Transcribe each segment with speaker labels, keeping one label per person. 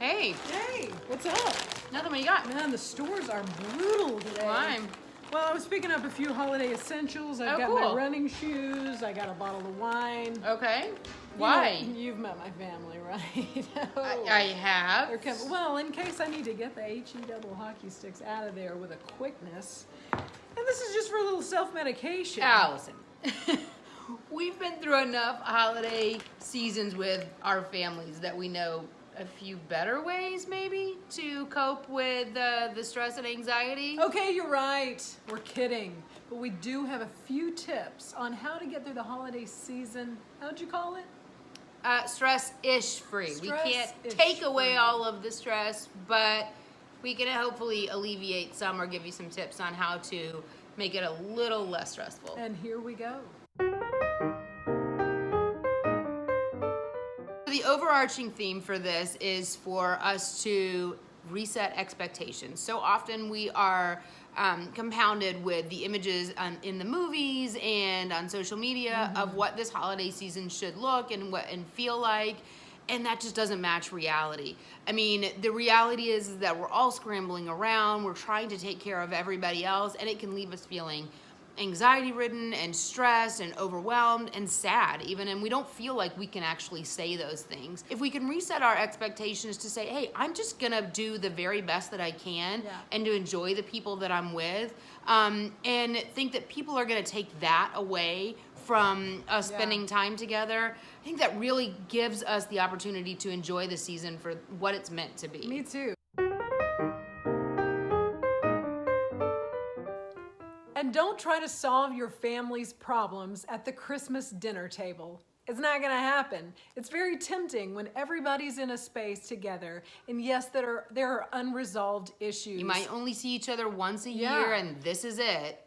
Speaker 1: Hey,
Speaker 2: Hey, what's up?
Speaker 1: nothing. What you got?
Speaker 2: Man, the stores are brutal today.
Speaker 1: Why?
Speaker 2: Well, I was picking up a few holiday essentials. I've got
Speaker 1: cool.
Speaker 2: my running shoes. I got a bottle of wine.
Speaker 1: Okay. Why?
Speaker 2: You've met my family, right?
Speaker 1: I have.
Speaker 2: Well, in case I need to get the HE double hockey sticks out of there with a quickness. And this is just for a little self-medication.
Speaker 1: Allison, we've been through enough holiday seasons with our families that we know a few better ways, maybe, to cope with the stress and anxiety.
Speaker 2: Okay, you're right. We're kidding. But we do have a few tips on how to get through the holiday season. How'd you call it?
Speaker 1: Stress-ish free. We can't
Speaker 2: Stress-ish
Speaker 1: take away
Speaker 2: free.
Speaker 1: all of the stress, but we can hopefully alleviate some or give you some tips on how to make it a little less stressful.
Speaker 2: And here we go.
Speaker 1: The overarching theme for this is for us to reset expectations. So often we are compounded with the images in the movies and on social media of what this holiday season should look and feel like, and that just doesn't match reality. I mean, the reality is that we're all scrambling around, we're trying to take care of everybody else, and it can leave us feeling anxiety-ridden and stressed and overwhelmed and sad even, and we don't feel like we can actually say those things. If we can reset our expectations to say, hey, I'm just gonna do the very best that I can and to enjoy the people that I'm with, and think that people are gonna take that away from us spending time together, I think that really gives us the opportunity to enjoy the season for what it's meant to be.
Speaker 2: Me too. And don't try to solve your family's problems at the Christmas dinner table. It's not gonna happen. It's very tempting when everybody's in a space together, and yes, there are unresolved issues.
Speaker 1: You might only see each other once a year, and this is it.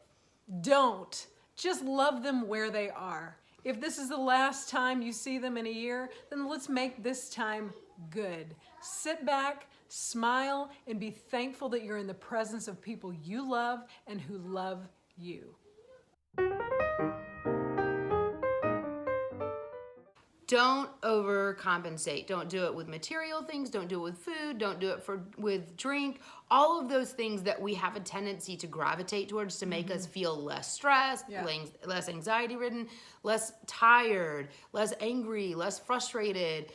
Speaker 2: Don't. Just love them where they are. If this is the last time you see them in a year, then let's make this time good. Sit back, smile, and be thankful that you're in the presence of people you love and who love you.
Speaker 1: Don't overcompensate. Don't do it with material things. Don't do it with food. Don't do it with drink. All of those things that we have a tendency to gravitate towards to make us feel less stressed, less anxiety-ridden, less tired, less angry, less frustrated,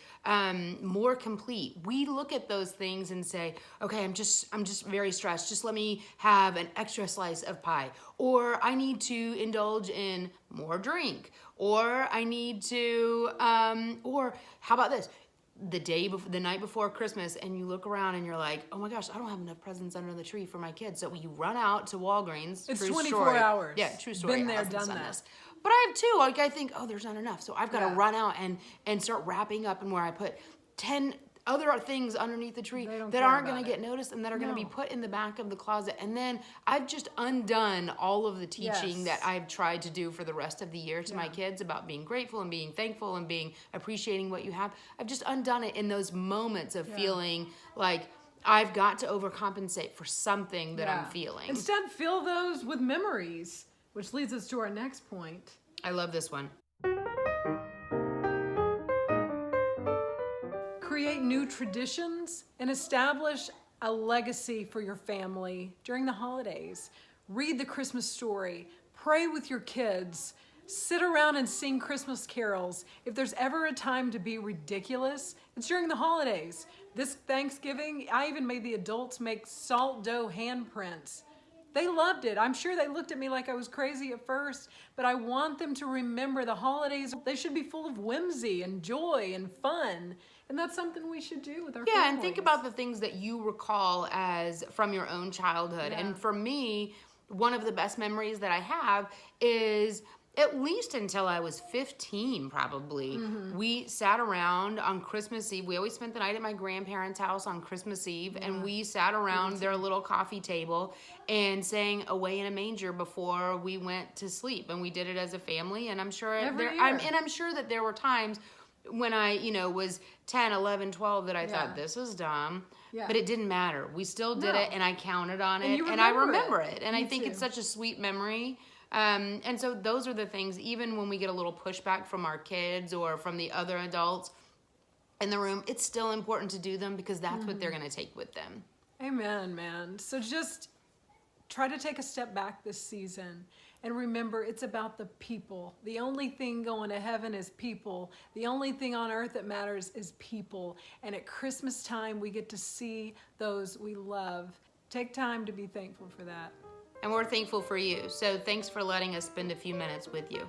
Speaker 1: more complete. We look at those things and say, okay, I'm just very stressed. Just let me have an extra slice of pie. Or I need to indulge in more drink. Or I need to, or how about this? The night before Christmas, and you look around and you're like, oh my gosh, I don't have enough presents under the tree for my kids. So you run out to Walgreens.
Speaker 2: It's
Speaker 1: True
Speaker 2: 24
Speaker 1: story.
Speaker 2: hours.
Speaker 1: Yeah, true story.
Speaker 2: Been there,
Speaker 1: Allison's
Speaker 2: done that.
Speaker 1: this. But I have two. Like I think, oh, there's not enough. So I've got to run out and start wrapping up, and where I put 10 other things underneath the tree that aren't going to get noticed and that are going to be put in the back of the closet. And then I've just undone all of the teaching that I've tried to do for the rest of the year to my kids about being grateful and being thankful and appreciating what you have. I've just undone it in those moments of feeling like I've got to overcompensate for something that I'm feeling.
Speaker 2: Instead, fill those with memories, which leads us to our next point.
Speaker 1: I love this one.
Speaker 2: Create new traditions and establish a legacy for your family during the holidays. Read the Christmas story, pray with your kids, sit around and sing Christmas carols. If there's ever a time to be ridiculous, it's during the holidays. This Thanksgiving, I even made the adults make salt dough handprints. They loved it. I'm sure they looked at me like I was crazy at first, but I want them to remember the holidays. They should be full of whimsy and joy and fun. And that's something we should do with our families.
Speaker 1: And think about the things that you recall as from your own childhood. And for me, one of the best memories that I have is at least until I was 15, probably. We sat around on Christmas Eve. We always spent the night at my grandparents' house on Christmas Eve, and we sat around their little coffee table and sang "Away in a Manger" before we went to sleep. And we did it as a family. And I'm sure I'm sure that there were times when I, was 10, 11, 12 that I thought, this is dumb. But it didn't matter. We still did it, and I counted on it, and I remember it. And I think it's such a sweet memory. And so those are the things, even when we get a little pushback from our kids or from the other adults, in the room, it's still important to do them because that's what they're going to take with them.
Speaker 2: Amen, man. So just try to take a step back this season and remember it's about the people. The only thing going to heaven is people. The only thing on earth that matters is people. And at Christmas time, we get to see those we love. Take time to be thankful for that.
Speaker 1: And we're thankful for you. So thanks for letting us spend a few minutes with you.